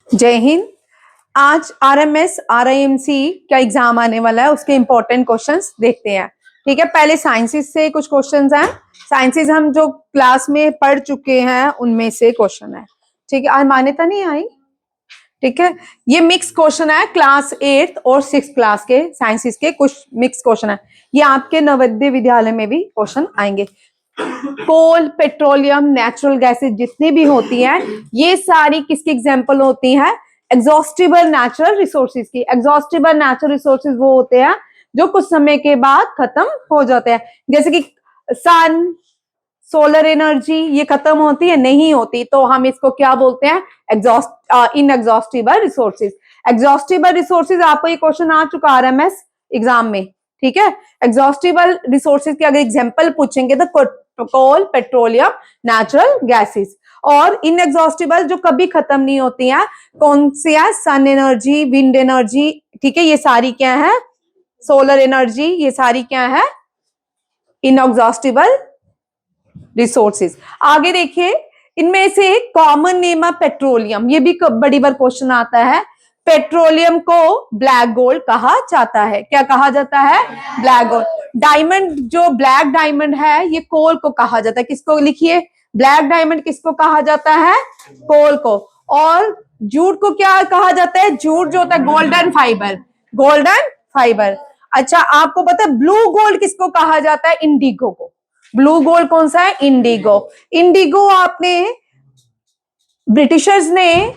जय हिंद। आज RMS RIMC का एग्जाम आने वाला है, उसके इंपॉर्टेंट क्वेश्चंस देखते हैं। ठीक है, पहले साइंसेस से कुछ क्वेश्चंस हैं। साइंसेस हम जो क्लास में पढ़ चुके हैं उनमें से क्वेश्चन है। ठीक है, आज मान्यता नहीं आई। ठीक है, ये मिक्स क्वेश्चन है, क्लास 8 और 6 क्लास के साइंसेस के कुछ मिक्स क्वेश्चन है। ये आपके नवोदय विद्यालय में भी क्वेश्चन आएंगे। कोल, पेट्रोलियम, नेचुरल गैसेस जितनी भी होती हैं, ये सारी किसकी एग्जांपल होती हैं? एग्जॉस्टिबल नेचुरल रिसोर्सेज की। एग्जॉस्टिबल नेचुरल रिसोर्सेज वो होते हैं जो कुछ समय के बाद खत्म हो जाते हैं, जैसे कि सन, सोलर एनर्जी, ये खत्म होती है? नहीं होती, तो हम इसको क्या बोलते हैं? Inexhaustible resources. एग्जॉस्टिबल रिसोर्सेज, आपको ये क्वेश्चन आ चुका आरएमएस एग्जाम में। ठीक है, एग्जॉस्टिबल रिसोर्सेज की अगर एग्जांपल पूछेंगे तो कोल, पेट्रोलियम, नेचुरल गैसेस। और इनएग्जॉस्टिबल जो कभी खत्म नहीं होती हैं, कौन सी है? Sun energy, wind energy. ठीक है, ये सारी क्या है? सोलर एनर्जी, ये सारी क्या है? Inexhaustible resources. आगे देखिए, इनमें से कॉमन नेम है पेट्रोलियम। ये भी बड़ी बार क्वेश्चन आता है। पेट्रोलियम को ब्लैक गोल्ड कहा जाता है। क्या कहा जाता है? Black gold. डायमंड, जो ब्लैक डायमंड है, ये कोल को कहा जाता है। किसको? लिखिए, ब्लैक डायमंड किसको कहा जाता है? कोल को। और जूट को क्या कहा जाता है? जूट जो होता है गोल्डन फाइबर। Golden fibre. अच्छा, आपको पता है ब्लू गोल्ड किसको कहा जाता है? इंडिगो को। ब्लू गोल्ड कौन सा है? इंडिगो। इंडिगो आपने, ब्रिटिशर्स ने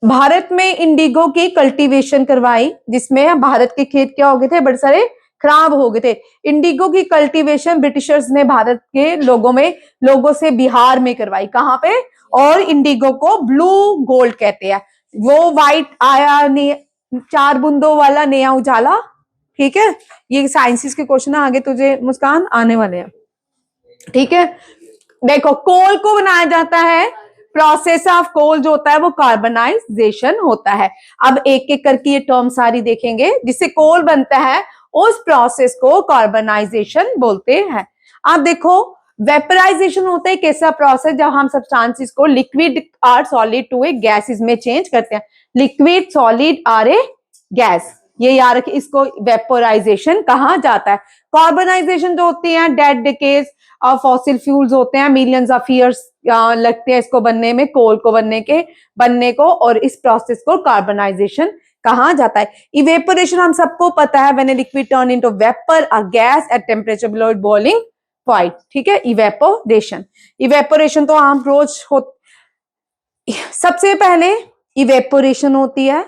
भारत में इंडिगो की कल्टीवेशन करवाई, जिसमें भारत के खेत क्या हो गए थे? बड़े सारे खराब हो गए थे। इंडिगो की कल्टीवेशन ब्रिटिशर्स ने भारत के लोगों से बिहार में करवाई। कहां पे? और इंडिगो को ब्लू गोल्ड कहते हैं। वो व्हाइट आया, 4 बूंदों वाला नया उजाला। ठीक है, ये साइंसिस के क्वेश्चन आगे तुझे मुस्कान आने वाले हैं। ठीक है, देखो, कोल को बनाया जाता है, प्रोसेस ऑफ कोल जो होता है वो कार्बनाइजेशन होता है। अब एक एक करके ये टर्म सारी देखेंगे। जिससे कोल बनता है उस प्रोसेस को कार्बनाइजेशन बोलते हैं। आप देखो, वेपराइजेशन होता है एक ऐसा प्रोसेस जब हम सब्सटेंसेस को लिक्विड और सॉलिड टू ए गैसेस में चेंज करते हैं। लिक्विड, सॉलिड और ए गैस, ये याद रखिए, इसको वेपोराइजेशन कहा जाता है। कार्बनाइजेशन जो होती है, डेड डिकेज और फॉसिल फ्यूल्स होते हैं, मिलियंस ऑफ ईयर्स लगते हैं इसको बनने में, कोल को बनने को, और इस प्रोसेस को कार्बनाइजेशन कहा जाता है। इवेपोरेशन हम सबको पता है, when a liquid turn into vapour और gas at temperature below boiling point. ठीक है, इवेपोरेशन। इवेपोरेशन तो हम रोज सबसे पहले इवेपोरेशन होती है,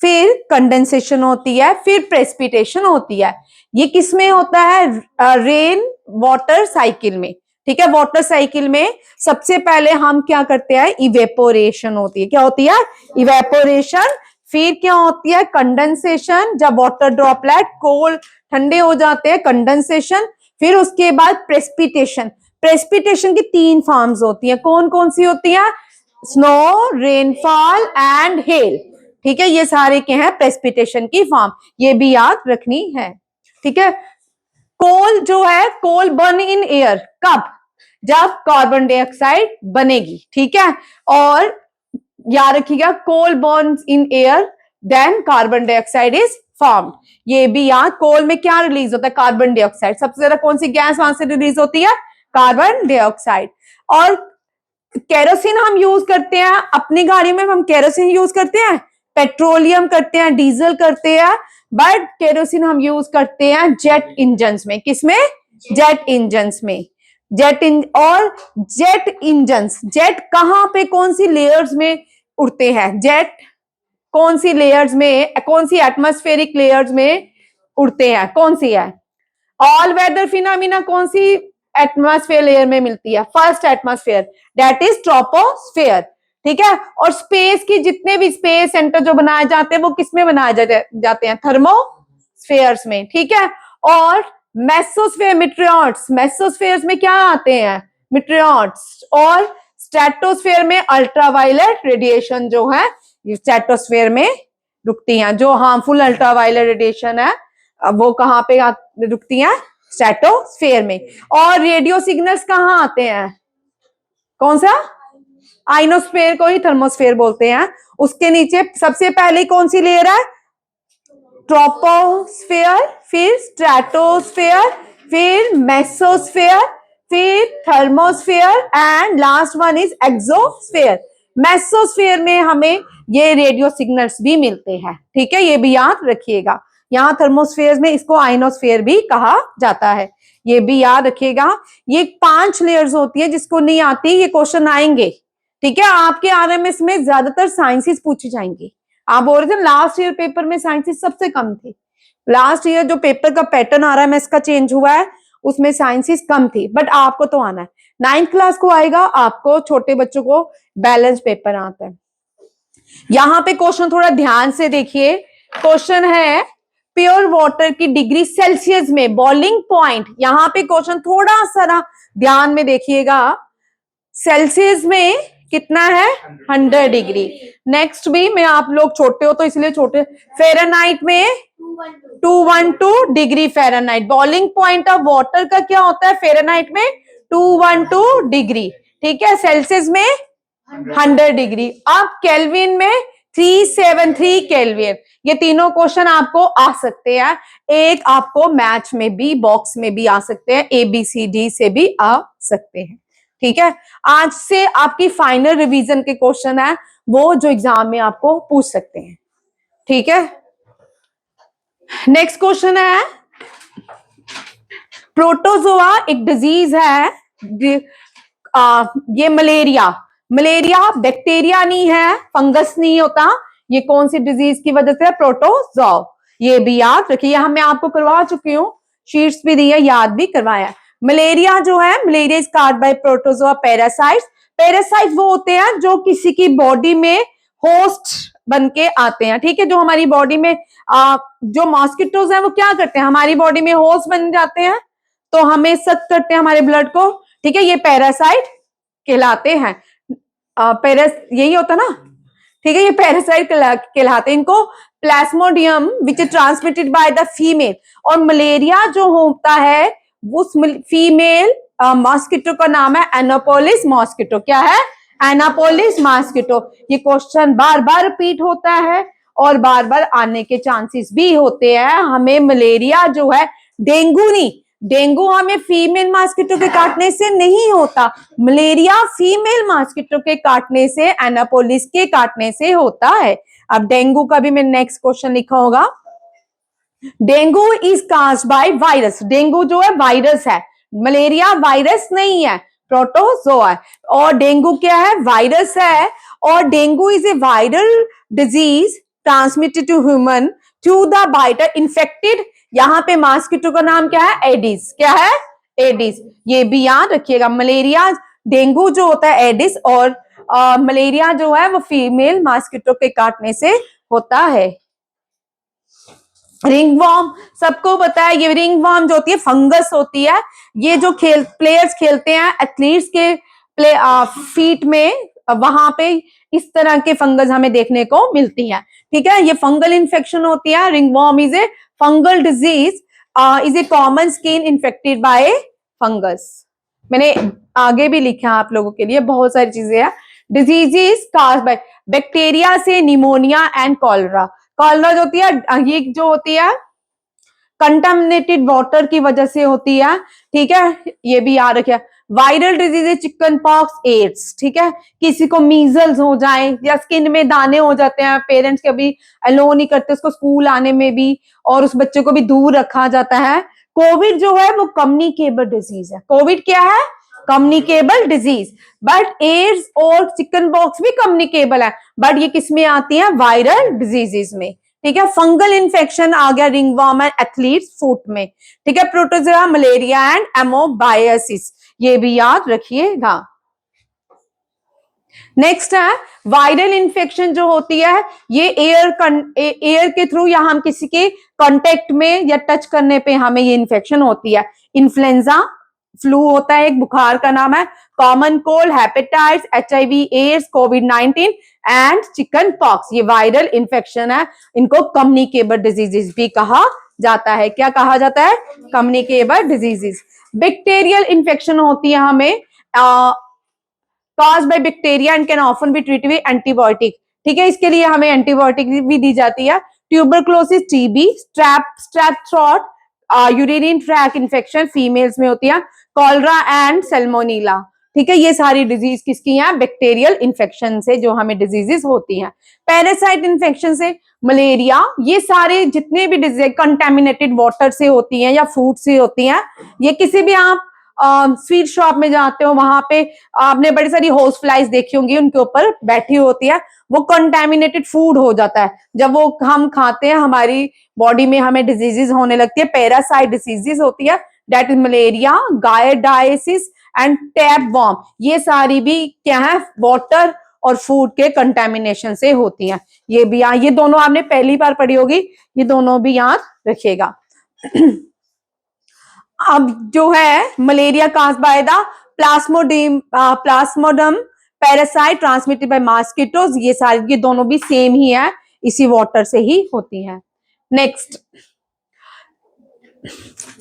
फिर कंडेंसेशन होती है, फिर प्रेसिपिटेशन होती है। ये किसमें होता है? रेन वाटर साइकिल में। ठीक है, वाटर साइकिल में सबसे पहले हम क्या करते हैं? इवेपोरेशन होती है। क्या होती है? इवेपोरेशन। फिर क्या होती है? कंडेंसेशन, जब वाटर ड्रॉपलेट कोल ठंडे हो जाते हैं, कंडेंसेशन। फिर उसके बाद प्रेसिपिटेशन। प्रेसिपिटेशन की 3 फॉर्म्स होती है। कौन कौन सी होती है? Snow, rainfall and hell. ठीक है, ये सारे के हैं प्रेसिपिटेशन की फॉर्म, ये भी याद रखनी है। ठीक है, कोल जो है, कोल बर्न इन एयर कब? जब कार्बन डाइऑक्साइड बनेगी। ठीक है, और याद रखिएगा, coal burns in air then carbon dioxide is formed. ये भी याद, कोल में क्या रिलीज होता है? Carbon dioxide. सबसे ज्यादा कौन सी गैस वहां से रिलीज होती है? Carbon dioxide. और केरोसिन हम यूज करते हैं अपनी गाड़ी में, हम केरोसिन यूज करते हैं, पेट्रोलियम करते हैं, डीजल करते हैं, बट केरोसिन हम यूज करते हैं जेट इंजन्स में। किसमें? जेट इंजन्स में। और जेट इंजन्स, जेट कहां पे, कौन सी लेयर्स में उड़ते हैं? जेट कौन सी लेयर्स में, कौन सी एटमॉस्फेरिक लेयर्स में उड़ते हैं? कौन सी है? ऑल वेदर फिनोमिना कौन सी एटमॉस्फेयर लेयर में मिलती है? First atmosphere, that is troposphere. ठीक है, और स्पेस की जितने भी स्पेस सेंटर जो बनाए जाते हैं वो किसमें बनाए जाते हैं? थर्मोस्फेयर्स में। ठीक है, और मेसोस्फेयर, मिट्रियोट्स, मेसोस्फेयर्स में क्या आते हैं? मिट्रियोट्स। और स्ट्रेटोस्फेयर में अल्ट्रावायलेट रेडिएशन जो है, स्ट्रेटोस्फेयर में रुकती हैं। जो हार्मफुल अल्ट्रावायलेट रेडिएशन है, वो कहां पे रुकती हैं? स्ट्रेटोस्फेयर में। और रेडियो सिग्नल्स कहां आते हैं? कौन सा? आइनोस्फेयर को ही थर्मोस्फेयर बोलते हैं। उसके नीचे सबसे पहले कौन सी लेयर है? ट्रोपोस्फेयर, फिर स्ट्रेटोस्फेयर, फिर मेसोस्फेयर, फिर thermosphere and last one is exosphere. Mesosphere में हमें ये रेडियो सिग्नल्स भी मिलते हैं, ठीक है, ये भी याद रखिएगा। यहाँ थर्मोस्फेयर में इसको आइनोस्फेयर भी कहा जाता है, ये भी याद रखिएगा। ये 5 लेयर्स होती है, जिसको नहीं आती ये क्वेश्चन आएंगे, ठीक है। आपके आरएमएस में ज्यादातर साइंसेस पूछी जाएंगी। आप बोल रहे थे लास्ट ईयर पेपर में साइंसेस सबसे कम थी। लास्ट ईयर जो पेपर का पैटर्न आरएमएस का चेंज हुआ है उसमें साइंसेस कम थी, बट आपको तो आना है। 9th क्लास को आएगा, आपको छोटे बच्चों को बैलेंस पेपर आता है। यहां पे क्वेश्चन थोड़ा ध्यान से देखिए। क्वेश्चन है प्योर वाटर की डिग्री सेल्सियस में बॉइलिंग पॉइंट। यहां पे क्वेश्चन थोड़ा सा ध्यान में देखिएगा, सेल्सियस में कितना है? 100 डिग्री। नेक्स्ट भी मैं, आप लोग छोटे हो तो इसलिए छोटे, फ़ारेनहाइट में 212 degree Fahrenheit. Boiling point of water का क्या होता है फ़ारेनहाइट में? 212 डिग्री, ठीक है। सेल्सियस में 100 डिग्री। अब केल्विन में 373 केल्विन। ये तीनों क्वेश्चन आपको आ सकते हैं, एक आपको मैच में भी, बॉक्स में भी आ सकते हैं, ABCD से भी आ सकते हैं, ठीक है। आज से आपकी फाइनल रिवीजन के क्वेश्चन है वो जो एग्जाम में आपको पूछ सकते हैं, ठीक है। नेक्स्ट क्वेश्चन है, प्रोटोजोआ एक डिजीज है, ये मलेरिया बैक्टीरिया नहीं है, फंगस नहीं होता। ये कौन सी डिजीज की वजह से? प्रोटोजोआ। ये भी याद रखिए, हम मैं आपको करवा चुकी हूँ, शीट्स भी दी है, याद भी करवाया। मलेरिया जो है, malaria is caused by protozoa parasites. Parasite वो होते हैं जो किसी की बॉडी में होस्ट बन के आते हैं, ठीक है। जो हमारी बॉडी में जो मॉस्किटोज हैं वो क्या करते हैं? हमारी बॉडी में होस्ट बन जाते हैं, तो हमें सक करते हैं हमारे ब्लड को, ठीक है। ये पैरासाइट कहलाते हैं। यही होता ना, ठीक है, ये पैरासाइट कहलाते हैं। इनको Plasmodium which is transmitted by the female. और मलेरिया जो होता है उस फीमेल मॉस्किटो का नाम है एनापोलिस मॉस्किटो। क्या है? Annapolis mosquito. ये क्वेश्चन बार बार रिपीट होता है और बार बार आने के चांसेस भी होते हैं। हमें मलेरिया जो है, डेंगू नहीं, डेंगू हमें फीमेल मॉस्किटो के काटने से नहीं होता, मलेरिया फीमेल मॉस्किटो के काटने से, एनापोलिस के काटने से होता है। अब डेंगू का भी मैं नेक्स्ट क्वेश्चन लिखा होगा। Dengue is caused by virus. Dengue जो है वायरस है, मलेरिया वायरस नहीं है, प्रोटोजोआ। और डेंगू क्या है? वायरस है। और dengue is a viral disease transmitted to human through the biter infected. यहाँ पे मॉस्किटो का नाम क्या है? एडिस। क्या है? एडिस। ये भी याद रखिएगा। मलेरिया, डेंगू जो होता है एडिस, और मलेरिया जो है वो फीमेल मॉस्किटो के काटने से होता है। रिंग वर्म सबको पता है, ये रिंग वर्म जो होती है फंगस होती है। ये जो प्लेयर्स खेलते हैं एथलीट्स के फीट में, वहां पे इस तरह के फंगस हमें देखने को मिलती है, ठीक है। ये फंगल इन्फेक्शन होती है। Ring worm is a fungal disease, is a common skin infected by fungus. मैंने आगे भी लिखा आप लोगों के लिए, बहुत सारी चीजें हैं। डिजीजेस काज्ड बाय बैक्टीरिया से निमोनिया एंड कॉलरा। कॉलरा जो होती है, ये जो होती है कंटामिनेटेड वाटर की वजह से होती है, ठीक है। ये भी याद रखिए। Viral disease, chicken pox, AIDS, ठीक है। किसी को मीजल्स हो जाए या स्किन में दाने हो जाते हैं, पेरेंट्स कभी अलो नहीं करते उसको स्कूल आने में भी, और उस बच्चे को भी दूर रखा जाता है। कोविड जो है वो कम्युनिकेबल डिजीज है। कोविड क्या है? Communicable disease. बट एड्स और चिकन पॉक्स भी कम्युनिकेबल है, बट ये किसमें आती है? वायरल डिजीजेस में, ठीक है। फंगल इन्फेक्शन आ गया रिंगवर्म एंड एथलीट्स फुट में, ठीक है। प्रोटोजोआ, मलेरिया एंड एमोबायासिस, ये भी याद रखिएगा। नेक्स्ट है वायरल इन्फेक्शन जो होती है, ये एयर के थ्रू या हम किसी के कांटेक्ट में या टच करने पे हमें ये इन्फेक्शन होती है। इन्फ्लुएंजा, फ्लू होता है एक, बुखार का नाम है, common cold, hepatitis, HIV, AIDS, कोविड-19 एंड चिकन पॉक्स, ये वायरल इन्फेक्शन है। इनको कम्युनिकेबल डिजीजेस भी कहा जाता है। क्या कहा जाता है? Communicable diseases. बैक्टीरियल इन्फेक्शन होती है हमें caused by bacteria and can often be treated with antibiotic. ठीक है, इसके लिए हमें एंटीबायोटिक भी दी जाती है. Tuberculosis TB, strep throat, urinary tract infection females में होती है. Cholera and salmonella. ठीक है, ये सारी डिजीज किसकी हैं? बैक्टीरियल इन्फेक्शन से जो हमें डिजीजेस होती हैं. पैरासाइट इन्फेक्शन से मलेरिया, ये सारे जितने भी डिजीज कंटेमिनेटेड वाटर से होती हैं या फूड से होती हैं. ये किसी भी आप स्वीट शॉप में जाते हो, वहां पे आपने बड़ी सारी होस्ट फ्लाइज देखी होंगी, उनके ऊपर बैठी होती है. वो कंटेमिनेटेड फूड हो जाता है. जब वो हम खाते हैं, हमारी बॉडी में हमें डिजीजेस होने लगती है. पैरासाइट डिजीजेस होती है, दैट इज मलेरिया, गायरडाइसिस एंड टैपवॉर्म. ये सारी भी क्या है? वाटर और फूड के कंटेमिनेशन से होती हैं. ये भी ये दोनों आपने पहली बार पढ़ी होगी, ये दोनों भी याद रखिएगा. अब जो है malaria cause by the Plasmodium parasite transmitted by mosquitoes. ये दोनों भी सेम ही है, इसी वाटर से ही होती है. नेक्स्ट,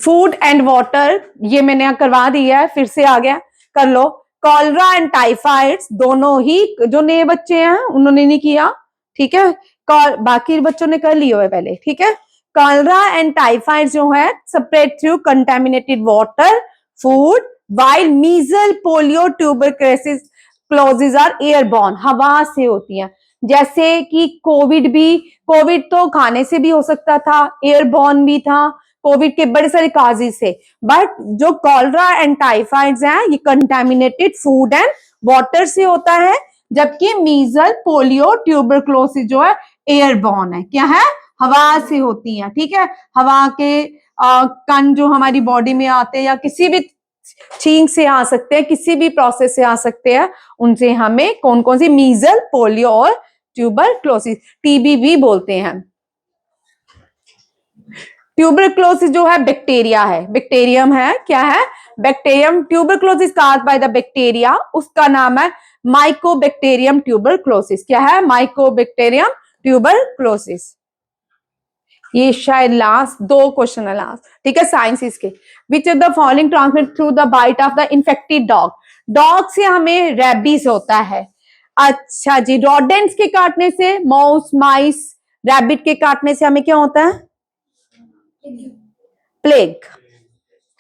फूड एंड वाटर, ये मैंने करवा दिया है, फिर से आ गया, कर लो. कॉलरा एंड टाइफाइड दोनों ही, जो नए बच्चे हैं उन्होंने नहीं किया, ठीक है, बाकी बच्चों ने कर लिया है पहले. ठीक है, कॉलरा एंड टाइफाइड जो है spread through contaminated water, food, while measles, polio, tuberculosis are airborne, हवा से होती हैं. जैसे कि कोविड तो खाने से भी हो सकता था, एयरबॉर्न भी था, कोविड के बड़े सारे काजेस से. बट जो कॉलरा एंड टाइफाइड्स हैं, ये कंटेमिनेटेड फूड एंड वाटर से होता है, जबकि मीजल, पोलियो, ट्यूबरक्लोसिस जो है एयरबॉर्न है. क्या है? हवा से होती है. ठीक है, हवा के कण जो हमारी बॉडी में आते हैं या किसी भी छींक से आ सकते हैं, किसी भी प्रोसेस से आ सकते हैं, उनसे हमें कौन कौन सी? मीजल, पोलियो और ट्यूबरक्लोसिस. टीबी भी बोलते हैं. ट्यूबरक्लोसिस जो है बैक्टीरिया है, बैक्टीरियम है. क्या है? Bacterium. Tuberculosis caused by the bacteria, उसका नाम है माइकोबैक्टीरियम ट्यूबरक्लोसिस. क्या है? Mycobacterium tuberculosis. ये शायद लास्ट 2 क्वेश्चन है लास्ट. ठीक है, साइंस इसके. Which of the following transmit through the bite of the infected dog. Dog से हमें रेबीज होता है. अच्छा जी, रोडेंट्स के काटने से, माउस, माइस, रैबिट के काटने से हमें क्या होता है? प्लेग.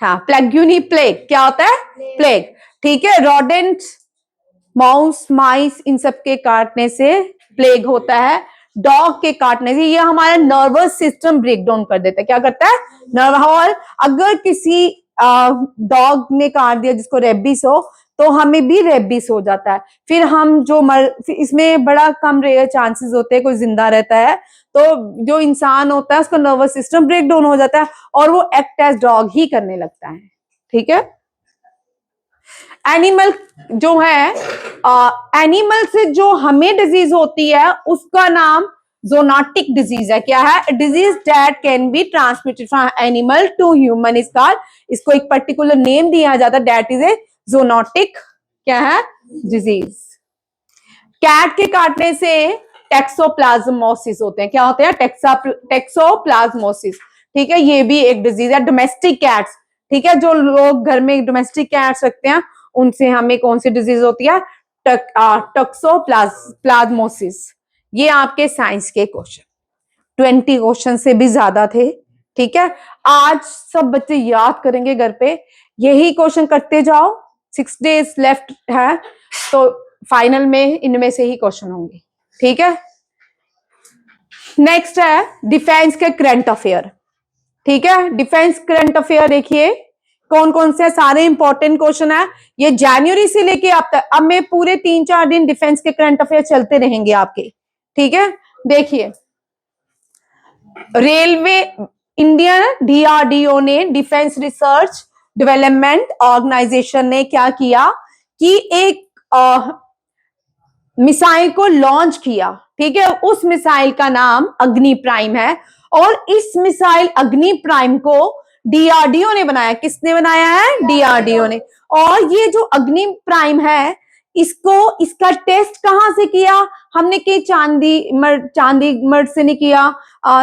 हाँ, प्लेग्यूनी प्लेग. क्या होता है? प्लेग. ठीक है, रोडेंट, माउस, माइस, इन सब के काटने से प्लेग होता है. डॉग के काटने से ये हमारा नर्वस सिस्टम ब्रेक डाउन कर देता है. क्या करता है? नर्व. और अगर किसी डॉग ने काट दिया जिसको रेबीज हो, तो हमें भी रेबीज हो जाता है. फिर हम जो इसमें बड़ा कम रेयर चांसेस होते हैं कोई जिंदा रहता है. तो जो इंसान होता है उसका नर्वस सिस्टम ब्रेक डाउन हो जाता है और वो एक्ट एज डॉग ही करने लगता है. ठीक है, एनिमल जो है, एनिमल से जो हमें डिजीज होती है उसका नाम जोनाटिक डिजीज है. क्या है? Disease that can be transmitted from animal to human is called, इसको एक पर्टिकुलर नेम दिया जाता है, दैट इज ए जोनाटिक. क्या है? डिजीज. कैट के काटने से टैक्सोप्लाज्मोसिस होते हैं. क्या होते हैं? टैक्सोप्लाज्मोसिस. ठीक है, ये भी एक डिजीज है. डोमेस्टिक कैट्स, ठीक है, जो लोग घर में डोमेस्टिक कैट्स रखते हैं, उनसे हमें कौन सी डिजीज होती है? टैक्सोप्लाज्मोसिस. ये आपके साइंस के क्वेश्चन 20 क्वेश्चन से भी ज्यादा थे. ठीक है, आज सब बच्चे याद करेंगे घर पे, यही क्वेश्चन करते जाओ. 6 days लेफ्ट है, तो फाइनल में इनमें से ही क्वेश्चन होंगे. ठीक है, नेक्स्ट है डिफेंस के करंट अफेयर. ठीक है, डिफेंस करंट अफेयर देखिए कौन कौन से सारे इंपॉर्टेंट क्वेश्चन है. ये जनवरी से लेके अब तक, अब मैं पूरे 3-4 दिन डिफेंस के करंट अफेयर चलते रहेंगे आपके. ठीक है, देखिए रेलवे इंडिया DRDO ने, डिफेंस रिसर्च डेवलपमेंट ऑर्गेनाइजेशन ने क्या किया कि एक मिसाइल को लॉन्च किया. ठीक है, उस मिसाइल का नाम अग्नि प्राइम है और इस मिसाइल अग्नि प्राइम को DRDO ने बनाया. किसने बनाया है? DRDO ने. और ये जो अग्नि प्राइम है, इसका टेस्ट कहां से किया हमने? कि चांदीमर्ग से नहीं किया,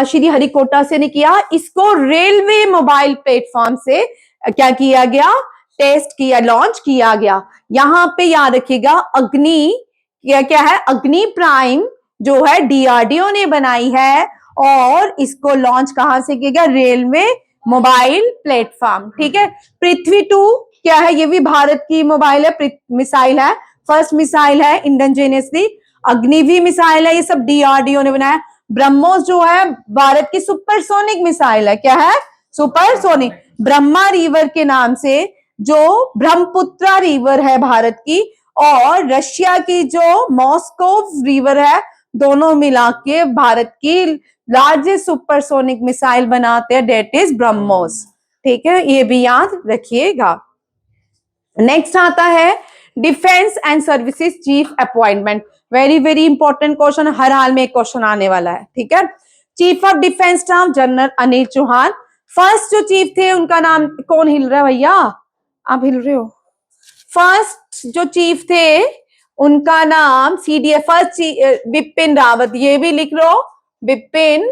श्री हरिकोटा से नहीं किया, इसको रेलवे मोबाइल प्लेटफॉर्म से क्या किया गया? टेस्ट किया, लॉन्च किया गया। यहाँ पे याद रखिएगा अग्नि, क्या है, अग्नि प्राइम जो है डीआरडीओ ने बनाई है, और इसको लॉन्च कहां से किया गया, रेलवे मोबाइल प्लेटफॉर्म। ठीक है। पृथ्वी 2 क्या है, ये भी भारत की मोबाइल है, मिसाइल है, फर्स्ट मिसाइल है इंडिजीनियसली। अग्निवीर मिसाइल है, ये सब डीआरडीओ ने बनाया। ब्रह्मोस जो है भारत की सुपरसोनिक मिसाइल है, क्या है, सुपरसोनिक। ब्रह्मा रिवर के नाम से जो ब्रह्मपुत्रा रिवर है भारत की, और रशिया की जो मॉस्को रिवर है, दोनों मिला के भारत की लार्जेस्ट सुपरसोनिक मिसाइल बनाते हैं, डेट इज ब्रह्मोस। ठीक है, ये भी याद रखिएगा। नेक्स्ट आता है defence and services chief appointment. Very very important question, हर हाल में एक क्वेश्चन आने वाला है। ठीक है। Chief of defence staff general Anil Chauhan. First जो चीफ थे उनका नाम, कौन हिल रहा है भैया, आप हिल रहे हो। फर्स्ट जो चीफ थे उनका नाम सीडीएस, फर्स्ट बिपिन रावत, ये भी लिख लो बिपिन।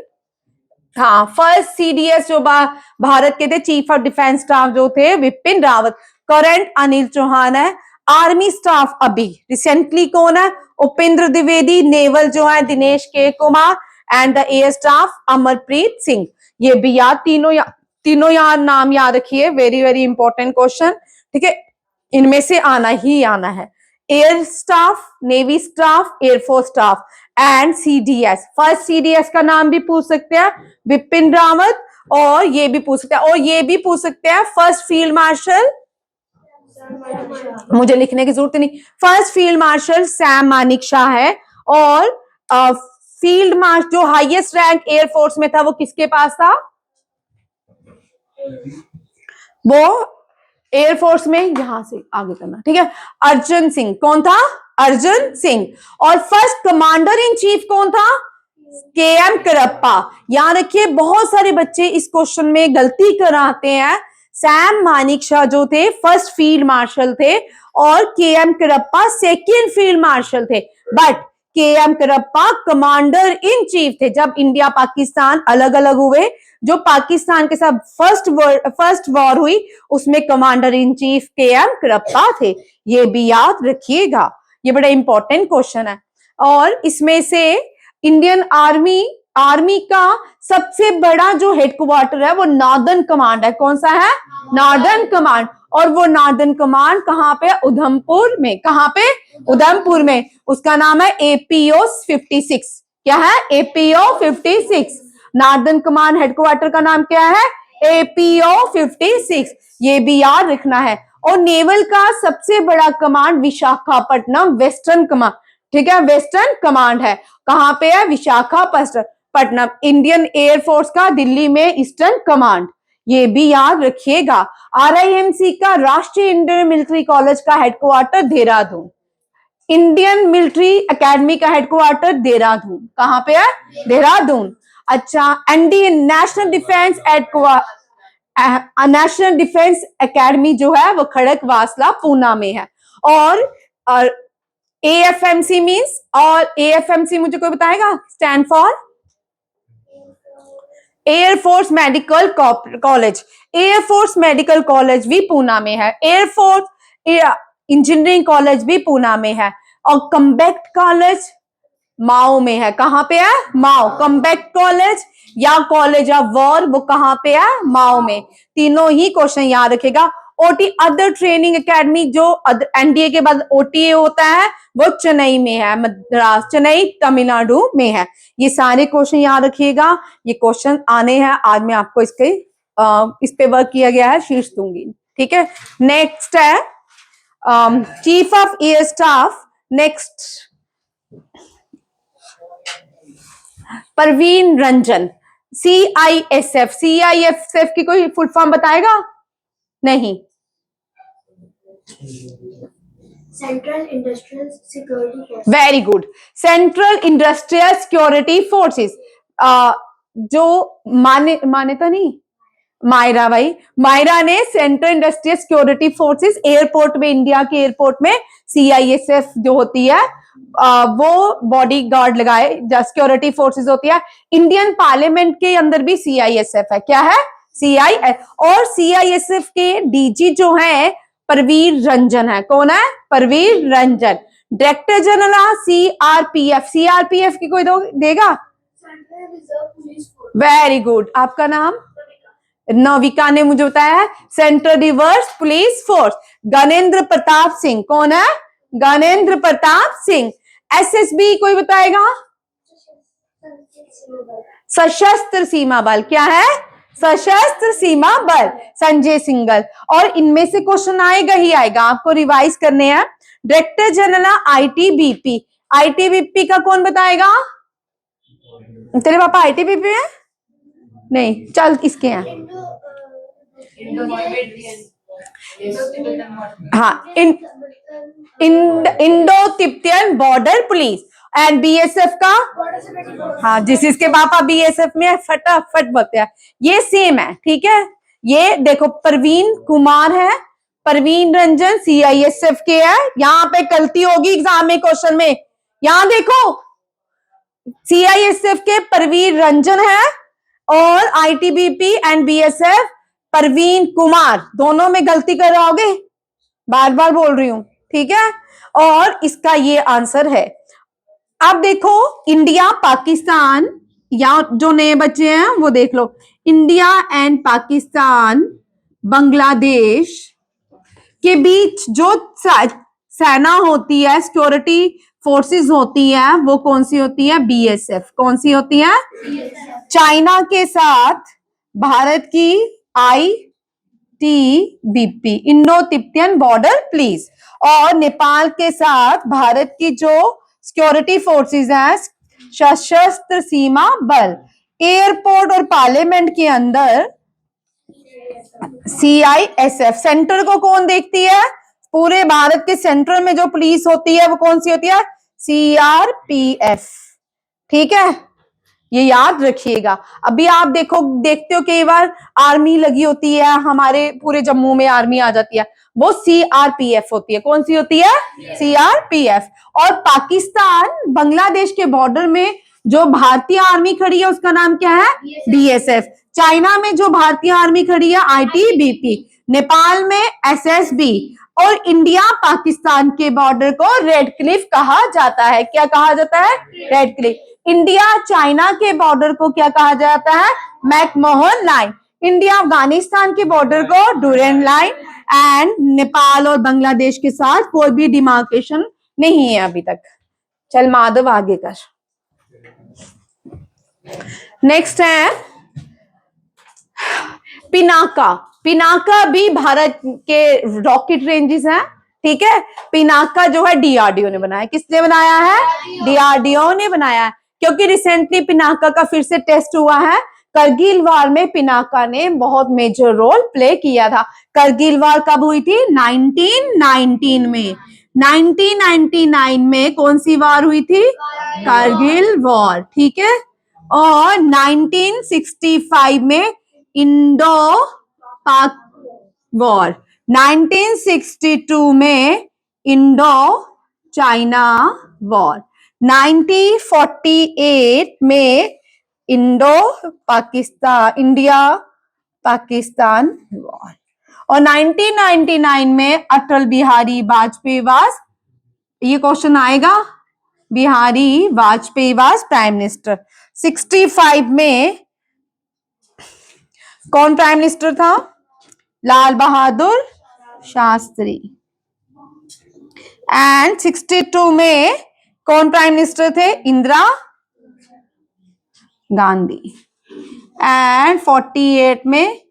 हाँ, फर्स्ट सीडीएस जो भारत के थे, चीफ ऑफ डिफेंस स्टाफ जो थे विपिन रावत। करंट अनिल चौहान है। आर्मी स्टाफ अभी रिसेंटली कौन है, उपेंद्र द्विवेदी। नेवल जो है दिनेश के Kumar, and the air staff Amarpreet Singh. ये भी याद, तीनों याद, नाम याद रखिए, वेरी वेरी इंपॉर्टेंट क्वेश्चन। ठीक है, इनमें से आना ही आना है। Air staff, navy staff, air force staff and CDS. First CDS का नाम भी पूछ सकते हैं विपिन रावत, और ये भी पूछ सकते हैं, और ये भी पूछ सकते हैं फर्स्ट फील्ड मार्शल, मुझे लिखने की जरूरत नहीं, फर्स्ट फील्ड मार्शल सैम मानिकशॉ है। और फील्ड मार्शल जो हाईएस्ट रैंक एयरफोर्स में था वो किसके पास था, वो एयरफोर्स में, यहां से आगे करना। ठीक है, अर्जुन सिंह। कौन था, अर्जुन सिंह। और फर्स्ट कमांडर इन चीफ कौन था, केएम करप्पा। याद रखिए, बहुत सारे बच्चे इस क्वेश्चन में गलती कराते हैं। सैम मानिकशॉ जो थे फर्स्ट फील्ड मार्शल थे, और KM Cariappa second field marshal थे, but KM Cariappa commander in chief थे। जब इंडिया पाकिस्तान अलग अलग हुए, जो पाकिस्तान के साथ फर्स्ट वॉर हुई, उसमें कमांडर इन चीफ केएम करप्पा थे। ये भी याद रखिएगा, ये बड़ा इंपॉर्टेंट क्वेश्चन है। और इसमें से इंडियन आर्मी का सबसे बड़ा जो हेडक्वार्टर है वो नॉर्दर्न कमांड है। कौन सा है, नॉर्दर्न कमांड। और वो नॉर्दर्न कमांड कहां पे, उधमपुर में। कहां पे, उधमपुर में। उसका नाम है एपीओ 56। क्या है, एपीओ 56। नॉर्दर्न कमांड हेडक्वार्टर का नाम क्या है, एपीओ 56। ये भी याद रखना है। और नेवल का सबसे बड़ा कमांड विशाखापट्टनम, वेस्टर्न कमांड। ठीक है, वेस्टर्न कमांड है, कहां पे है, विशाखापट्टनम। इंडियन एयरफोर्स का दिल्ली में ईस्टर्न कमांड। ये भी याद रखिएगा। आरआईएमसी का राष्ट्रीय इंडियन मिलिट्री कॉलेज का headquarter Dehradun. Indian military academy का हेडक्वार्टर देहरादून। कहां पे है, देहरादून। अच्छा, एनडीए नेशनल डिफेंस एकेडमी जो है वो खड़गवासला पूना में है। और एएफएमसी मींस, और एएफएमसी मुझे कोई बताएगा, stand for air force medical college. Air force medical college भी पूना में है। एयरफोर्स इंजीनियरिंग कॉलेज भी पूना में है। और कम्बैक्ट कॉलेज माओ में है। कहां पे है, माओ। कम्बैक्ट कॉलेज या कॉलेज ऑफ वॉर, वो कहां पे है, माओ में। तीनों ही क्वेश्चन याद रखेगा। ओटी अदर ट्रेनिंग एकेडमी, जो एनडीए के बाद ओटीए होता है, वो चेन्नई में है, मद्रास, चेन्नई तमिलनाडु में है। ये सारे क्वेश्चन याद रखिएगा, ये क्वेश्चन आने हैं। आज मैं आपको इस पे वर्क किया गया है, शीर्ष दूंगी। ठीक है। नेक्स्ट है chief of air staff. Next Parveen Ranjan. CISF, CISF की कोई फुल फॉर्म बताएगा, नहीं। Central industrial security force. Very good, central industrial security forces. जो मान्यता नहीं, मायरा भाई, मायरा ने central industrial security forces airport में, इंडिया के एयरपोर्ट में सीआईएसएफ जो होती है वो बॉडी गार्ड लगाए, सिक्योरिटी फोर्सेस होती है। इंडियन पार्लियामेंट के अंदर भी सीआईएसएफ है। क्या है, सीआईएसएफ। और सीआईएसएफ के डीजी जो है परवीर रंजन है। कौन है? Parveer Ranjan. Director general CRPF, CRPF की कोई देगा? Central reserve police force. Very good. आपका नाम? नविका ने मुझे बताया है central reverse police force. Ganendra Pratap Singh, कौन है? गणेंद्र प्रताप सिंह। एसएसबी कोई बताएगा? सशस्त्र सीमा बल। क्या है? सशस्त्र सीमा बल, संजय सिंघल। और इनमें से क्वेश्चन आएगा ही आएगा, आपको रिवाइज करने हैं। डायरेक्टर जनरल आईटीबीपी, आईटीबीपी का कौन बताएगा? तेरे पापा आईटीबीपी है? नहीं, चल इसके हैं। हाँ, Indo Tibetan border police. And BSF का? हाँ, जिसके पापा बीएसएफ में है फटाफट बोलते हैं। ये सेम है, ठीक है। ये देखो परवीन कुमार है, परवीन रंजन सीआईएसएफ के है। यहाँ पे गलती होगी एग्जाम में, क्वेश्चन में। यहाँ देखो सीआईएसएफ के परवीन रंजन है और ITBP and BSF Parveen Kumar, दोनों में गलती कर रहोगे, बार बार बोल रही हूं, ठीक है। और इसका ये आंसर है। अब देखो इंडिया पाकिस्तान, या जो नए बच्चे हैं वो देख लो, इंडिया एंड पाकिस्तान बांग्लादेश के बीच जो सेना होती है, सिक्योरिटी फोर्सेस होती है, वो कौन सी होती है? बीएसएफ। कौन सी होती है? चाइना के साथ भारत की ITBP, Indo Tibetan border police. और नेपाल के साथ भारत की जो सिक्योरिटी फोर्सेस हैं, सशस्त्र सीमा बल। एयरपोर्ट और पार्लियामेंट के अंदर सीआईएसएफ। सेंटर को कौन देखती है? पूरे भारत के सेंट्रल में जो पुलिस होती है वो कौन सी होती है? सीआरपीएफ, ठीक है, ये याद रखिएगा। अभी आप देखते हो कई बार आर्मी लगी होती है, हमारे पूरे जम्मू में आर्मी आ जाती है, वो सीआरपीएफ होती है। कौन सी होती है? सीआरपीएफ। और पाकिस्तान बांग्लादेश के बॉर्डर में जो भारतीय आर्मी खड़ी है उसका नाम क्या है? बीएसएफ। चाइना में जो भारतीय आर्मी खड़ी है आईटीबीपी, नेपाल में एसएसबी, और इंडिया पाकिस्तान के बॉर्डर को रेड क्लिफ कहा जाता है। क्या कहा जाता है? Red Cliff. इंडिया चाइना के बॉर्डर को क्या कहा जाता है? McMahon line. इंडिया अफगानिस्तान के बॉर्डर को डूरेंट लाइन। एंड नेपाल और बांग्लादेश के साथ कोई भी डिमार्केशन नहीं है अभी तक। चल माधव आगे कर। नेक्स्ट है पिनाका। पिनाका भी भारत के रॉकेट रेंजेस हैं, ठीक है। पिनाका जो है डीआरडीओ ने बनाया। किसने बनाया है? डीआरडीओ ने बनाया है, क्योंकि रिसेंटली पिनाका का फिर से टेस्ट हुआ है। करगिल वार में पिनाका ने बहुत मेजर रोल प्ले किया था। करगिल वार कब हुई थी? 1919 में। 1999 में कौन सी वार हुई थी? करगिल वॉर, ठीक है। और 1965 में इंडो पाक वॉर। 1962 में इंडो चाइना वॉर। 1948 में Indo Pakistan, India Pakistan war. और 1999 में अटल बिहारी वाजपेयी वाज, ये क्वेश्चन आएगा, Bihari Vajpayee was prime minister. 65 में कौन प्राइम मिनिस्टर था? लाल बहादुर शास्त्री। एंड 62 में कौन प्राइम मिनिस्टर थे? इंदिरा गांधी। एंड 48 में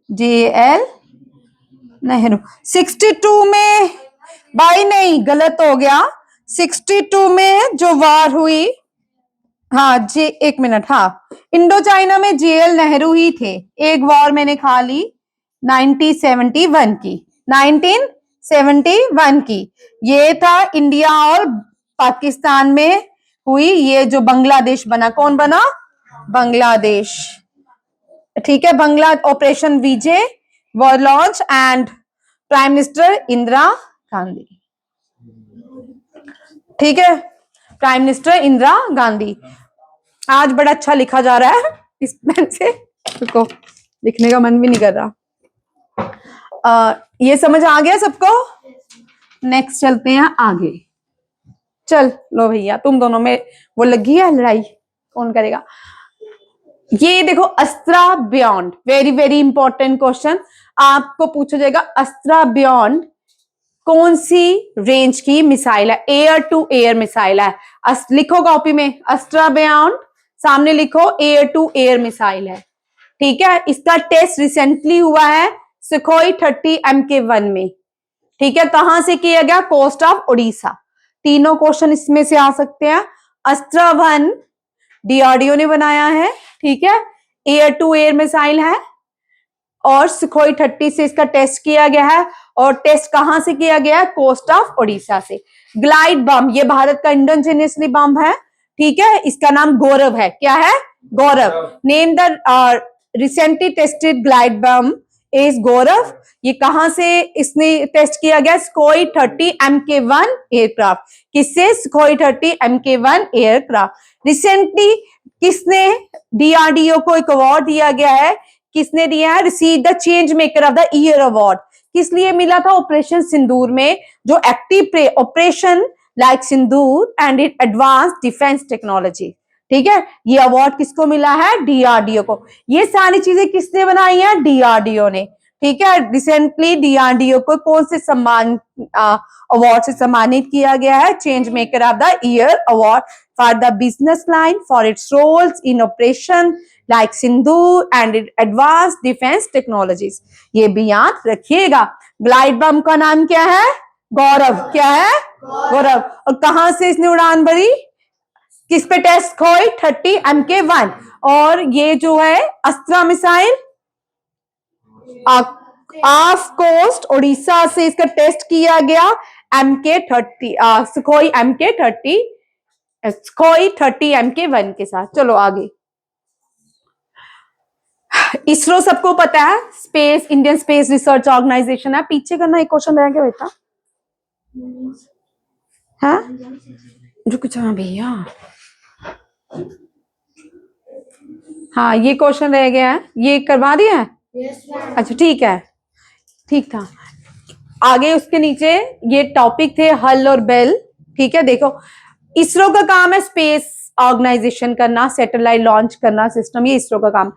जेएल नेहरू। 62 में, भाई नहीं गलत हो गया, 62 में जो वार हुई, हाँ जी एक मिनट, हाँ इंडो चाइना में जेएल नेहरू ही थे। एक वॉर मैंने खा ली 1971 की, 1971 की। ये था इंडिया और पाकिस्तान में हुई, ये जो बांग्लादेश बना, कौन बना? बांग्लादेश, ठीक है। Bangla operation Vijay war launch and prime minister Indira Gandhi, ठीक है, प्राइम मिनिस्टर इंदिरा गांधी। आज बड़ा अच्छा लिखा जा रहा है इस पेन से, देखो लिखने का मन भी नहीं कर रहा। ये समझ आ गया सबको? नेक्स्ट चलते हैं आगे। चल लो भैया, तुम दोनों में वो लगी है लड़ाई, कौन करेगा? ये देखो अस्त्रा beyond, very very important question आपको पूछा जाएगा। अस्त्रा बियॉन्ड कौन सी रेंज की मिसाइल है? एयर टू एयर मिसाइल है। लिखो कॉपी में, अस्त्रा बियॉन्ड सामने लिखो, एयर टू एयर मिसाइल है। ठीक है, इसका टेस्ट रिसेंटली हुआ है सुखोई 30 MK1 में। ठीक है, कहां से किया गया? Coast of Orissa. तीनों क्वेश्चन इसमें से आ सकते हैं। अस्त्रा 1 डीआरडीओ ने बनाया है, ठीक है, एयर टू एयर मिसाइल है, और सुखोई 30 से इसका टेस्ट किया गया है। और टेस्ट कहां से किया गया है? कोस्ट ऑफ उड़ीसा से। ग्लाइड बम, ये भारत का इंडिजिनियसली बम है, ठीक है, इसका नाम गौरव है। क्या है? Gaurav. Name the recently tested glide bomb is Gaurav. ये कहां से इसने टेस्ट किया गया? Sukhoi 30 MK1 aircraft. किससे? Sukhoi 30 MK1 aircraft. रिसेंटली किसने डीआरडीओ को एक अवार्ड दिया गया है? किसने दिया है? Receive the change maker of the year award. किस लिए मिला था? ऑपरेशन सिंदूर में जो active operation like Sindoor and it advance defence technology. ठीक है, ये अवार्ड किसको मिला है? डीआरडीओ को। ये सारी चीजें किसने बनाई है? डीआरडीओ ने। ठीक है, रिसेंटली डीआरडीओ को कौन से सम्मान अवार्ड से सम्मानित किया गया है? Change maker of the year award for the business line for its roles in operation like Sindoor and advance defence technologies. ये भी याद रखिएगा। ग्लाइड बम का नाम क्या है? गौरव। क्या है? गौरव। और कहां से इसने उड़ान भरी? किस पे टेस्ट? खोई 30 MK1। और ये जो है Astra missile off coast Orissa से इसका टेस्ट किया गया MK30 Sukhoi MK30 Sukhoi 30 MK1 के साथ। चलो आगे। इसरो सबको पता है, space Indian space research organisation है। पीछे करना, एक क्वेश्चन रह गया बेटा। हाँ रुक जा भैया, हाँ ये क्वेश्चन रह गया है, ये करवा दिया है। अच्छा ठीक है, ठीक था। आगे उसके नीचे ये टॉपिक थे हल और बेल। ठीक है, देखो इसरो का काम है स्पेस ऑर्गेनाइजेशन करना, सैटेलाइट लॉन्च करना सिस्टम, ये इसरो का काम।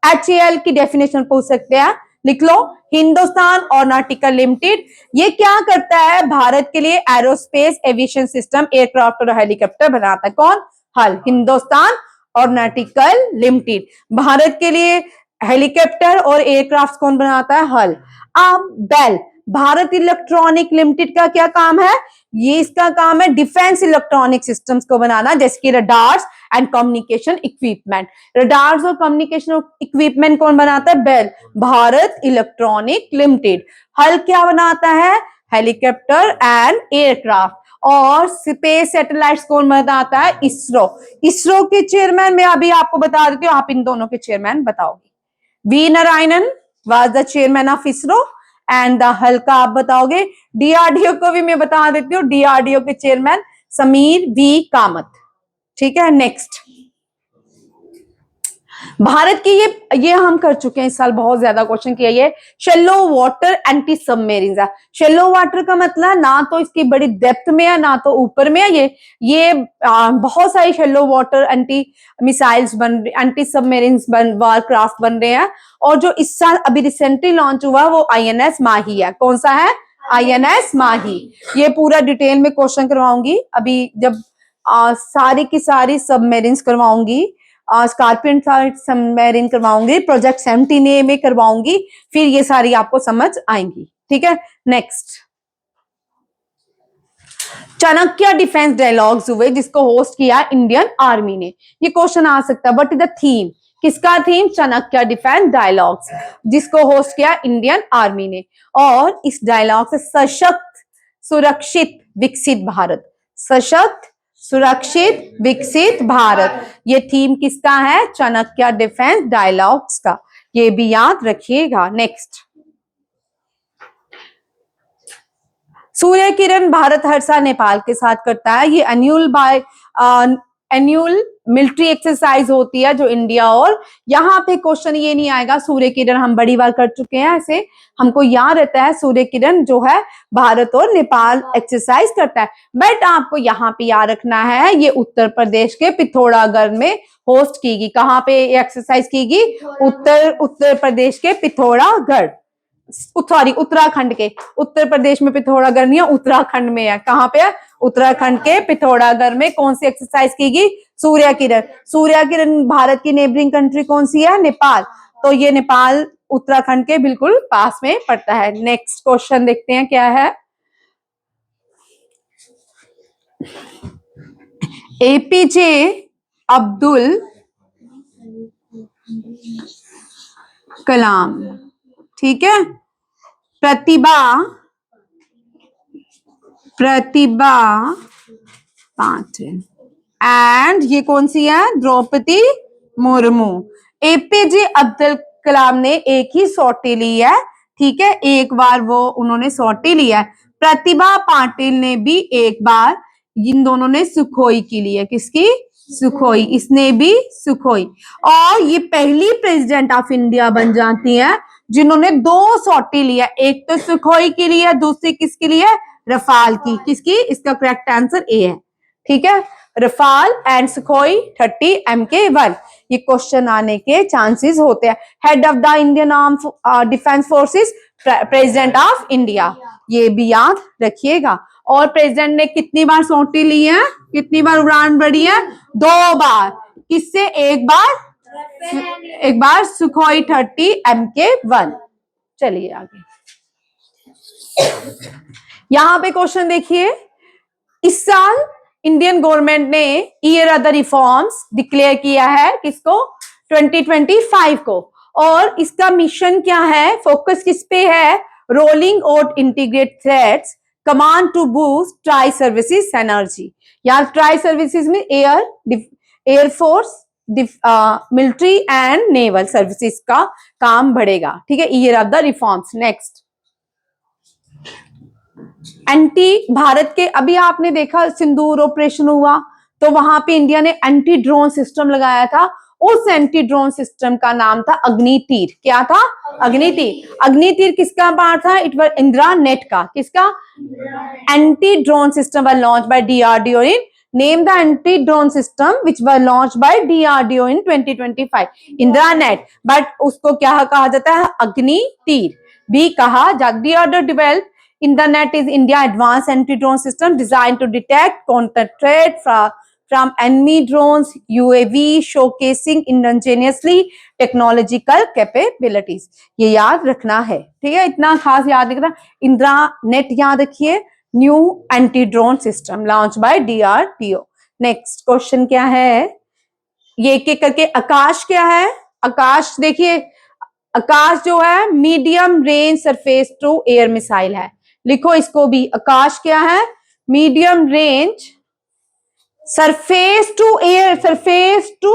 HAL की डेफिनेशन पूछ सकते हैं, लिख लो, हिंदुस्तान एरोनॉटिकल लिमिटेड। ये क्या करता है? भारत के लिए एरोस्पेस एविएशन सिस्टम, एयरक्राफ्ट और हेलीकॉप्टर बनाता है। कौन? हल। Hindustan aeronautical limited. भारत के लिए हेलीकॉप्टर और एयरक्राफ्ट कौन बनाता है? हल। अब बेल, भारत इलेक्ट्रॉनिक लिमिटेड का क्या काम है? ये इसका काम है डिफेंस इलेक्ट्रॉनिक सिस्टम्स को बनाना, जैसे कि radars and communication equipment. Radars और कम्युनिकेशन इक्विपमेंट कौन बनाता है? BEL, Bharat electronic limited. HAL क्या बनाता है? Helicopter and aircraft. और स्पेस सैटेलाइट्स कौन बनाता है? इसरो। इसरो के चेयरमैन मैं अभी आपको बता देती हूँ, आप इन दोनों के चेयरमैन बताओगे। V Narayanan was the chairman of ISRO and the HAL का आप बताओगे। डीआरडीओ को भी मैं बता देती हूँ, डीआरडीओ के चेयरमैन समीर वी कामत। ठीक है, नेक्स्ट। भारत की ये हम कर चुके हैं इस साल, बहुत ज्यादा क्वेश्चन किया। ये शेलो वाटर एंटी सबमेरीन है। शेलो वाटर का मतलब ना तो इसकी बड़ी डेप्थ में है ना तो ऊपर में है। ये बहुत सारी शेलो वाटर एंटी मिसाइल्स बन, एंटी सबमेरीन वारक्राफ्ट बन रहे हैं। और जो इस साल अभी रिसेंटली लॉन्च हुआ वो INS माही है। कौन सा है? INS माही। ये पूरा डिटेल में क्वेश्चन करवाऊंगी अभी, जब सारी की सारी सबमेरीन्स करवाऊंगी, स्कॉर्पियन सबमेरीन करवाऊंगी, प्रोजेक्ट 17A में करवाऊंगी, फिर ये सारी आपको समझ आएंगी। ठीक है, नेक्स्ट। चाणक्य डिफेंस डायलॉग्स हुए जिसको होस्ट किया इंडियन आर्मी ने। ये क्वेश्चन आ सकता है, व्हाट इज द थीम? किसका थीम? चाणक्य डिफेंस डायलॉग्स, जिसको होस्ट किया इंडियन आर्मी ने। और इस डायलॉग से सशक्त, सुरक्षित, विकसित भारत, सशक्त, सुरक्षित, विकसित भारत, ये थीम किसका है? चाणक्य डिफेंस डायलॉग्स का। ये भी याद रखिएगा। नेक्स्ट। सूर्य किरण भारत हर साल नेपाल के साथ करता है। ये एन्युअल मिलिट्री एक्सरसाइज होती है जो इंडिया, और यहाँ पे क्वेश्चन ये नहीं आएगा सूर्य किरण, हम बड़ी बार कर चुके हैं ऐसे, हमको याद रहता है सूर्य किरण जो है भारत और नेपाल एक्सरसाइज करता है। बट आपको यहाँ पे याद रखना है ये उत्तर प्रदेश के पिथौरागढ़ में होस्ट की गई। कहाँ पे एक्सरसाइज की गई? उत्तर प्रदेश के पिथौरागढ़, सॉरी उत्तराखंड के, उत्तर प्रदेश में पिथौरागढ़ नहीं है, उत्तराखंड में है। कहाँ पे है? उत्तराखंड के पिथौरागढ़ में कौन सी एक्सरसाइज की गई? सूर्य किरण। सूर्य किरण भारत की नेबरिंग कंट्री कौन सी है? नेपाल। तो ये नेपाल उत्तराखंड के बिल्कुल पास में पड़ता है। नेक्स्ट क्वेश्चन देखते हैं क्या है। एपीजे अब्दुल कलाम, ठीक है, प्रतिभा पाटिल, एंड ये कौन सी है? द्रौपदी मुर्मू। एपीजे अब्दुल कलाम ने एक ही सॉटी ली है, ठीक है, एक बार वो उन्होंने सॉटी लिया है। प्रतिभा पाटिल ने भी एक बार, इन दोनों ने सुखोई की ली है। किसकी? सुखोई। इसने भी सुखोई। और ये पहली प्रेसिडेंट ऑफ इंडिया बन जाती है जिन्होंने 2 सॉटी लिया, एक तो सुखोई की ली है, दूसरी किसकी ली है? रफाल की। किसकी? इसका करेक्ट आंसर ए है, ठीक है, रफाल एंड सुखोई 30 MK1। ये क्वेश्चन आने के चांसेस होते हैं। Head of the Indian arm defence forces, president of India, ये भी याद रखिएगा। और प्रेसिडेंट ने कितनी बार सॉटी ली है? कितनी बार उड़ान भरी है? 2 बार। किससे? एक बार सुखोई 30 MK1। चलिए आगे, यहां पे क्वेश्चन देखिए। इस साल इंडियन गवर्नमेंट ने year of the reforms declare किया है, किसको? 2025 को। और इसका मिशन क्या है? फोकस किस पे है? Rolling out integrate threads command to boost tri services energy. यार ट्राई सर्विसेज में air force, military and naval services का काम बढ़ेगा, ठीक है, year of the reforms. Next, anti Bharat के, अभी आपने देखा सिंदूर ऑपरेशन हुआ तो वहां पे इंडिया ने एंटी ड्रोन सिस्टम लगाया था। उस एंटी ड्रोन सिस्टम का नाम था अग्नितीर। क्या था? अग्नितीर। अग्नितीर किसका पार्ट था? इट वाज इंदिरा नेट का। किसका? Anti drone system was launch by DRDO in, name the anti drone system which was launch by DRDO in 2025, Indira net. But उसको क्या कहा जाता है? अग्नितीर भी कहा जाता। DRDO develop InterNet is India advanced anti-drone system designed to detect, counter threat from enemy drones, UAV, showcasing indigenously technological capabilities। ये याद रखना है, ठीक है, इतना खास याद रखना। इंदिरा नेट याद रखिए, new anti drone system launch by DRDO। Next question क्या है? ये एक करके आकाश क्या है? आकाश देखिए, आकाश जो है medium range surface to air missile है। लिखो इसको भी, आकाश क्या है? Medium range surface to air, surface to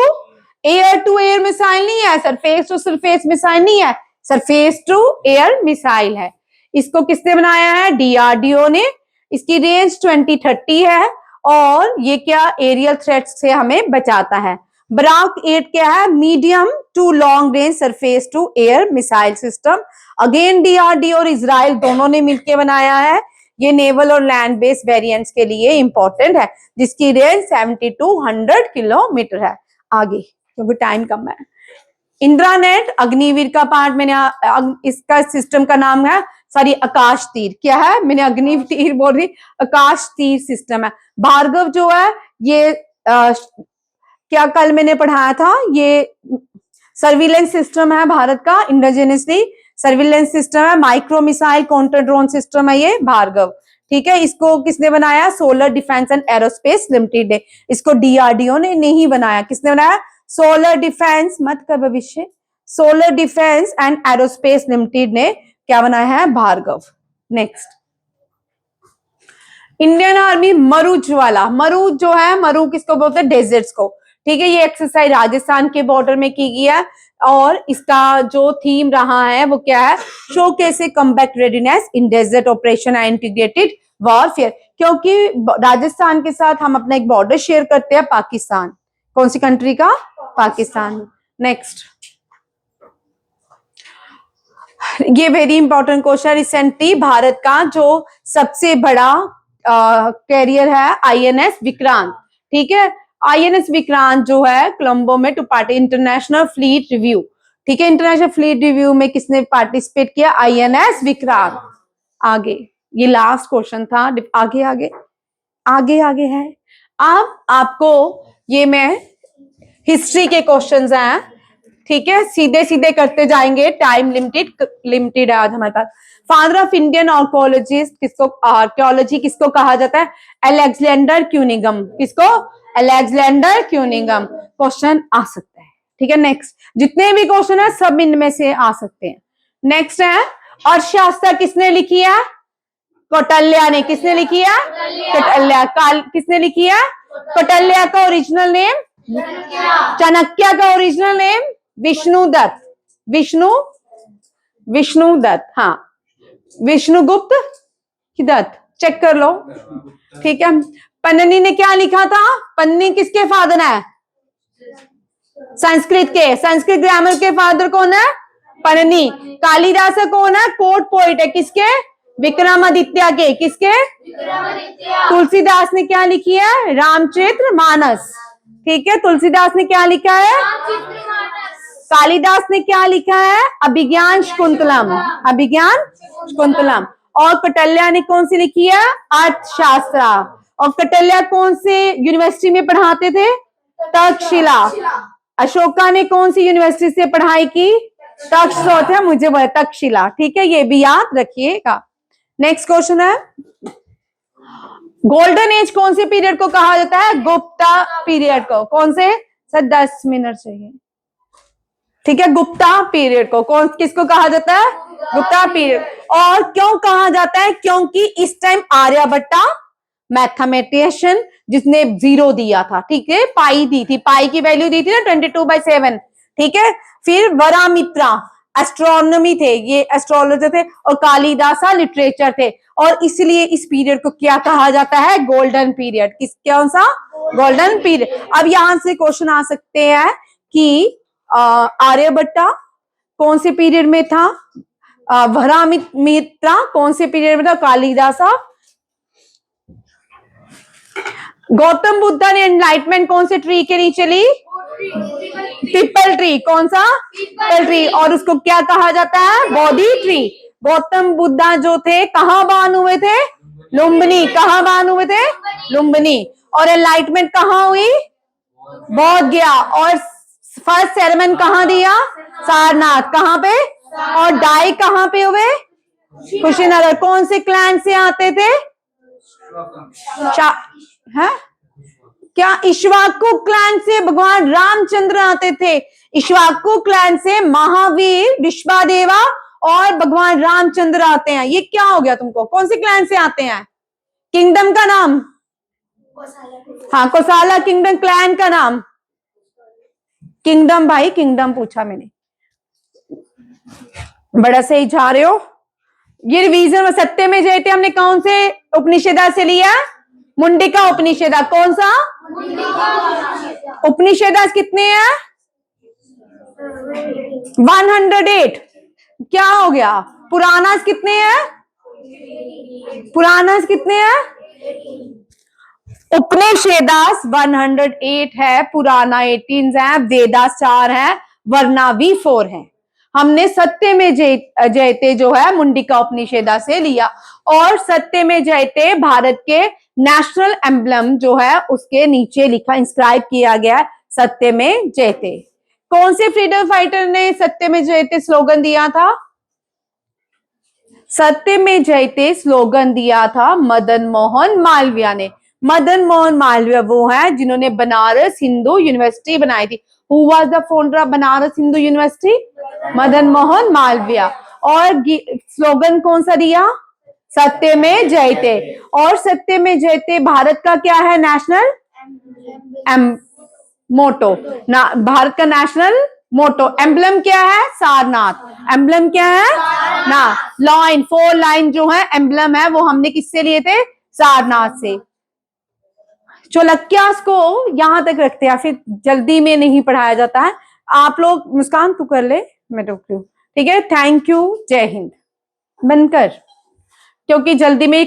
air missile नहीं है, सरफेस टू सरफेस मिसाइल नहीं है, सरफेस टू एयर मिसाइल है। इसको किसने बनाया है? DRDO ने। इसकी रेंज 2030 है और ये क्या? एरियल थ्रेट से हमें बचाता है। बराक 8 क्या है? Medium to long range surface to air missile system. Again DRDO और इजराइल दोनों ने मिलकर बनाया है। ये नेवल और लैंड बेस्ड वेरिएंट्स के लिए इंपॉर्टेंट है, जिसकी रेंज 70 to 100 किलोमीटर है। आगे क्योंकि टाइम कम है। इंदिरा नेट अग्निवीर का पार्ट, मैंने इसका सिस्टम का नाम है, सॉरी, आकाश तीर। क्या है? मैंने अग्निवीर बोल रही, आकाश तीर सिस्टम है। भार्गव जो है ये क्या कल मैंने पढ़ाया था, ये सर्विलेंस सिस्टम है भारत का, इंडिजिनियसली सर्विलेंस सिस्टम है, micro missile counter drone system है ये भार्गव, ठीक है। इसको किसने बनाया? Solar defence and aerospace limited ने। इसको DRDO ने नहीं बनाया। किसने बनाया? सोलर डिफेंस, मत कर भविष्य, solar defence and aerospace limited ने क्या बनाया है? भार्गव। नेक्स्ट, इंडियन आर्मी मरूज वाला, मरूज जो है, मरू किसको बोलते हैं? डेजर्ट्स को, ठीक है। ये एक्सरसाइज राजस्थान के बॉर्डर में की गई है और इसका जो थीम रहा है वो क्या है? शो कैसे combat readiness in desert operation and integrated warfare. क्योंकि राजस्थान के साथ हम अपना एक बॉर्डर शेयर करते हैं, पाकिस्तान, कौन सी कंट्री का? पाकिस्तान। नेक्स्ट, ये very important question. Recently Bharat का जो सबसे बड़ा कैरियर है आईएनएस विक्रांत, ठीक है। आईएनएस विक्रांत जो है कोलंबो में to party international fleet review, ठीक है। इंटरनेशनल फ्लीट रिव्यू में किसने पार्टिसिपेट किया? आईएनएस विक्रांत। आगे, ये लास्ट क्वेश्चन था। आगे आगे आगे आगे है। अब आपको ये मैं हिस्ट्री के क्वेश्चंस हैं, ठीक है, सीधे सीधे करते जाएंगे, टाइम लिमिटेड है आज हमारे पास। फादर ऑफ इंडियन आर्कियोलॉजी किसको कहा जाता है? अलेक्जेंडर क्यूनिंगम। किसको? अलेक्जेंडर क्यूनिंगम। क्वेश्चन आ सकता है, ठीक है। नेक्स्ट, जितने भी क्वेश्चन है सब इनमें से आ सकते हैं। नेक्स्ट है, अर्थशास्त्र किसने लिखी है? कौटिल्य ने। किसने लिखी है? कौटिल्य। किसने लिखी है? कौटिल्य का ओरिजिनल नेम? चाणक्य का ओरिजिनल नेम? विष्णुदत्त। विष्णुदत्त, हाँ, विष्णुगुप्त दत्त, चेक कर लो, ठीक है। पन्नी ने क्या लिखा था? पन्नी किसके फादर है? संस्कृत के, संस्कृत ग्रामर के फादर कौन है? पन्नी। कालिदास कौन है? कोर्ट पोइट है, किसके? विक्रमादित्य के। किसके? तुलसीदास ने क्या लिखी है? रामचरितमानस, ठीक है। तुलसीदास ने क्या लिखा है? कालिदास ने क्या लिखा है? अभिज्ञान शाकुंतलम। अभिज्ञान शाकुंतलम। और कौटिल्य ने कौन सी लिखी है? अर्थशास्त्र। और कौटिल्य कौन से यूनिवर्सिटी में पढ़ाते थे? तक्षशिला। अशोका ने कौन सी यूनिवर्सिटी से पढ़ाई की? तक्षशिला, मुझे वो तक्षशिला, ठीक है, ये भी याद रखिएगा। नेक्स्ट क्वेश्चन है, गोल्डन एज कौन से पीरियड को कहा जाता है? गुप्ता पीरियड को। कौन से? सर 10 मिनट चाहिए, ठीक है। गुप्ता पीरियड को कौन किसको कहा जाता है? गुप्ता पीरियड। और क्यों कहा जाता है? क्योंकि इस टाइम आर्यभट्टा मैथमेटिशियन जिसने 0 दिया था, ठीक है, पाई दी थी, पाई की वैल्यू दी थी ना 22/7, ठीक है। फिर वरामित्रा एस्ट्रोनॉमी थे, ये एस्ट्रोलॉजर थे। और कालिदास लिटरेचर थे। और इसलिए इस पीरियड को क्या कहा जाता है? Golden period. किस कौन सा? Golden period. अब यहां से क्वेश्चन आ सकते हैं कि आर्यभट्टा कौन से पीरियड में था? वरामित्रा कौन से पीरियड में था? कालिदास। गौतम बुद्ध ने एनलाइटमेंट कौन से ट्री के नीचे ली? People tree. कौन सा? People tree. और उसको क्या कहा जाता है? बोधि ट्री। गौतम बुद्ध जो थे कहाँ बान हुए थे? लुम्बिनी। कहाँ बान हुए थे? लुम्बिनी। और एनलाइटमेंट कहाँ हुई? बोध गया। और फर्स्ट सेरेमन कहाँ दिया? सारनाथ। कहाँ पे? और डाई कहाँ पे हुए? कुशीनगर। कौन से क्लैन से आते थे? है क्या? इक्ष्वाकु क्लैन से भगवान रामचंद्र आते थे। इक्ष्वाकु क्लैन से महावीर, विश्वादेवा और भगवान रामचंद्र आते हैं। ये क्या हो गया तुमको? कौन से क्लैन से आते हैं? किंगडम का नाम? हाँ, कोसाला किंगडम। क्लैन का नाम? किंगडम। भाई किंगडम पूछा मैंने, बड़ा सही जा रहे हो। ये रिवीजन में सत्य में जयते हमने कौन से उपनिषदा से लिया? मुंडिका उपनिषदा। कौन सा? उपनिषदा कितने हैं? 108। क्या हो गया? पुराणास कितने हैं? पुराणास कितने हैं? उपनिषदास 108 है, पुराना 18 है, वेदास 4 है, वर्णावी 4 है। हमने सत्य में जयते जो है मुंडिका उपनिषदा से लिया। और सत्य में जयते भारत के नेशनल एम्बलम जो है उसके नीचे लिखा, इंस्क्राइब किया गया है, सत्य में जयते। कौन से फ्रीडम फाइटर ने सत्य में जयते स्लोगन दिया था? सत्य में जयते स्लोगन दिया था मदन मोहन मालवीय ने। मदन मोहन मालवीय वो है जिन्होंने बनारस हिंदू यूनिवर्सिटी बनाई थी। Who was the founder of Banaras Hindu university? Madan Mohan Malviya. और स्लोगन कौन सा दिया? सत्य में जयते। और सत्य में जयते भारत का क्या है? नेशनल मोटो ना, भारत का नेशनल मोटो। एम्बलम क्या है? सारनाथ। एम्बलम क्या है? ना, लाइन 4 लाइन जो है एम्बलम है वो हमने किससे लिए थे? सारनाथ से। चौलक्यास को यहां तक रखते हैं, फिर जल्दी में नहीं पढ़ाया जाता है। आप लोग, मुस्कान तू कर ले, मैं रोक रही हूँ, ठीक है। थैंक यू, जय हिंद। बनकर, क्योंकि जल्दी में